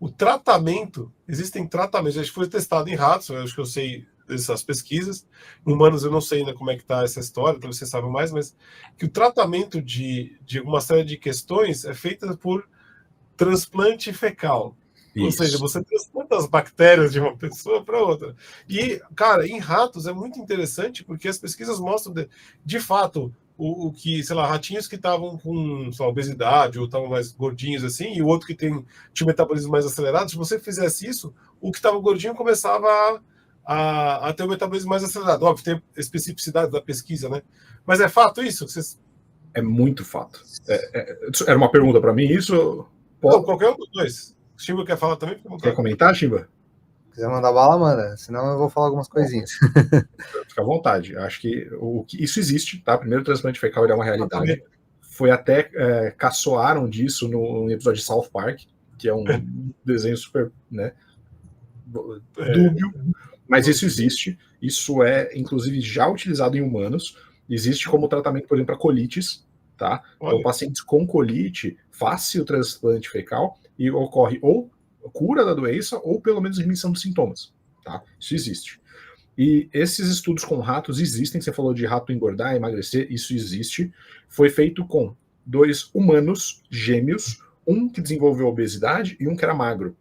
o tratamento, existem tratamentos, já foi testado em ratos, eu acho que eu sei dessas pesquisas, em humanos eu não sei ainda como é que está essa história, talvez você saiba mais, mas que o tratamento de uma série de questões é feito por transplante fecal. Ou Isso. seja, você transplanta as bactérias de uma pessoa para outra. E, cara, em ratos é muito interessante porque as pesquisas mostram, de fato, o que, sei lá, ratinhos que estavam com, sei lá, obesidade ou estavam mais gordinhos assim, e o outro que tinha um metabolismo mais acelerado, se você fizesse isso, o que estava gordinho começava a ter um metabolismo mais acelerado. Óbvio, tem especificidade da pesquisa, né? Mas é fato isso? Vocês... É muito fato. Era uma pergunta para mim, isso? Não, qualquer um dos dois. O Chico quer falar também? Quer comentar, Chimba? Se quiser mandar bala, manda. Senão eu vou falar algumas coisinhas. Fica à vontade. Acho que isso existe, tá? Primeiro, o transplante fecal é uma realidade. Foi até caçoaram disso no episódio de South Park, que é um desenho super, né, dúbio, mas isso existe. Isso é, inclusive, já utilizado em humanos. Existe como tratamento, por exemplo, para colites, tá? Então, pacientes com colite, faz-se o transplante fecal e ocorre ou cura da doença ou pelo menos remissão dos sintomas, tá? Isso existe. E esses estudos com ratos existem, você falou de rato engordar, emagrecer, isso existe. Foi feito com 2 humanos gêmeos, um que desenvolveu obesidade e um que era magro,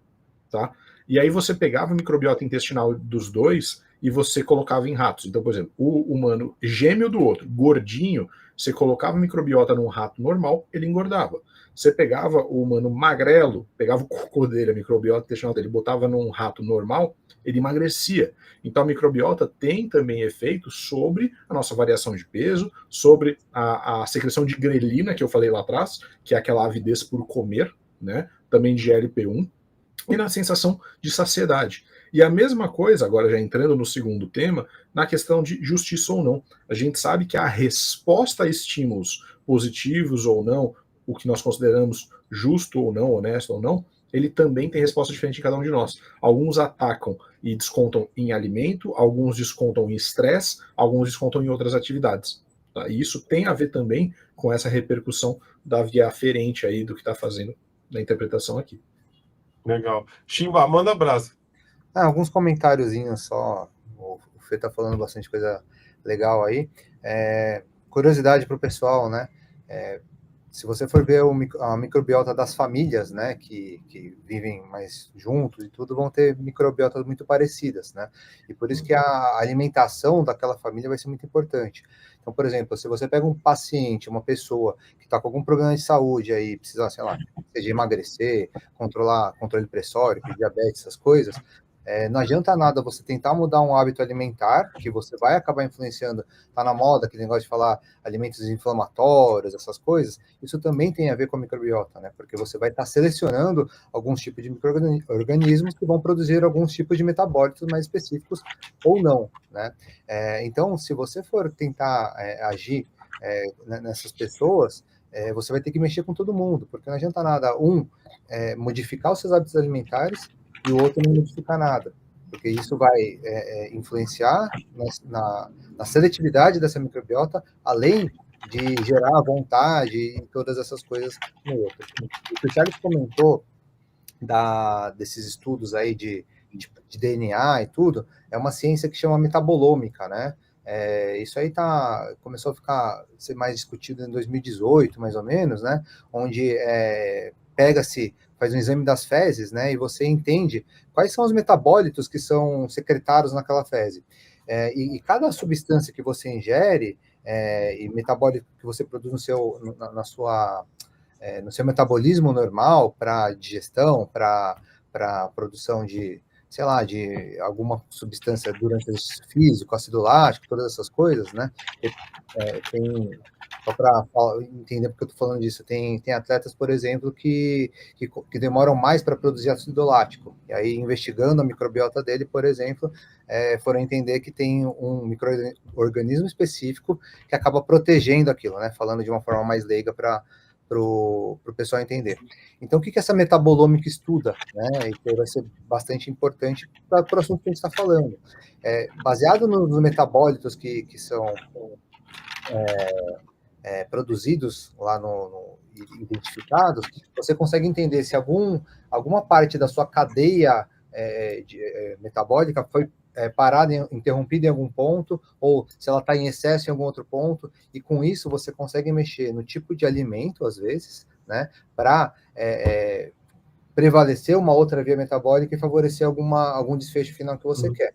tá? E aí você pegava o microbiota intestinal dos dois e você colocava em ratos. Então, por exemplo, o humano gêmeo do outro, gordinho, você colocava o microbiota num rato normal, ele engordava. Você pegava o humano magrelo, pegava o cocô dele, a microbiota intestinal dele, botava num rato normal, ele emagrecia. Então a microbiota tem também efeito sobre a nossa variação de peso, sobre a secreção de grelina, que eu falei lá atrás, que é aquela avidez por comer, né? Também de GLP-1, e na sensação de saciedade. E a mesma coisa, agora já entrando no segundo tema, na questão de justiça ou não. A gente sabe que a resposta a estímulos positivos ou não, o que nós consideramos justo ou não, honesto ou não, ele também tem resposta diferente em cada um de nós. Alguns atacam e descontam em alimento, alguns descontam em estresse, alguns descontam em outras atividades. Tá? E isso tem a ver também com essa repercussão da via aferente aí do que está fazendo na interpretação aqui. Legal. Chimba, manda brasa. Alguns comentáriozinhos só. O Fê tá falando bastante coisa legal aí. Curiosidade para o pessoal, né? Se você for ver a microbiota das famílias, né, que vivem mais juntos e tudo, vão ter microbiotas muito parecidas, né? E por isso que a alimentação daquela família vai ser muito importante. Então, por exemplo, se você pega um paciente, uma pessoa que está com algum problema de saúde aí, precisa, sei lá, seja emagrecer, controle pressórico, diabetes, essas coisas, não adianta nada você tentar mudar um hábito alimentar, que você vai acabar influenciando, tá na moda aquele negócio de falar alimentos inflamatórios, essas coisas, isso também tem a ver com a microbiota, né? Porque você vai estar selecionando alguns tipos de micro-organismos que vão produzir alguns tipos de metabólitos mais específicos ou não, né? Então, se você for tentar agir nessas pessoas, você vai ter que mexer com todo mundo, porque não adianta nada modificar os seus hábitos alimentares e o outro não modificar nada, porque isso vai influenciar na seletividade dessa microbiota, além de gerar vontade e todas essas coisas no outro. O que o Charles comentou desses estudos aí de DNA e tudo, é uma ciência que chama metabolômica, né? Isso aí começou a ser mais discutido em 2018, mais ou menos, né? Onde faz um exame das fezes, né? E você entende quais são os metabólitos que são secretados naquela fezes. E cada substância que você ingere e metabólito que você produz no seu metabolismo normal para digestão, para produção de, sei lá, de alguma substância durante o exercício físico, ácido lático, todas essas coisas, né? Só para entender porque eu estou falando disso, tem atletas, por exemplo, que demoram mais para produzir ácido lático. E aí, investigando a microbiota dele, por exemplo, foram entender que tem um micro-organismo específico que acaba protegendo aquilo, né? Falando de uma forma mais leiga para o pessoal entender. Então, o que essa metabolômica estuda, né? E que vai ser bastante importante para o assunto que a gente está falando. Baseado nos metabólitos que são produzidos lá identificados, você consegue entender se alguma parte da sua cadeia metabólica foi parada, interrompida em algum ponto, ou se ela está em excesso em algum outro ponto, e com isso você consegue mexer no tipo de alimento, às vezes, né, para prevalecer uma outra via metabólica e favorecer algum desfecho final que você quer.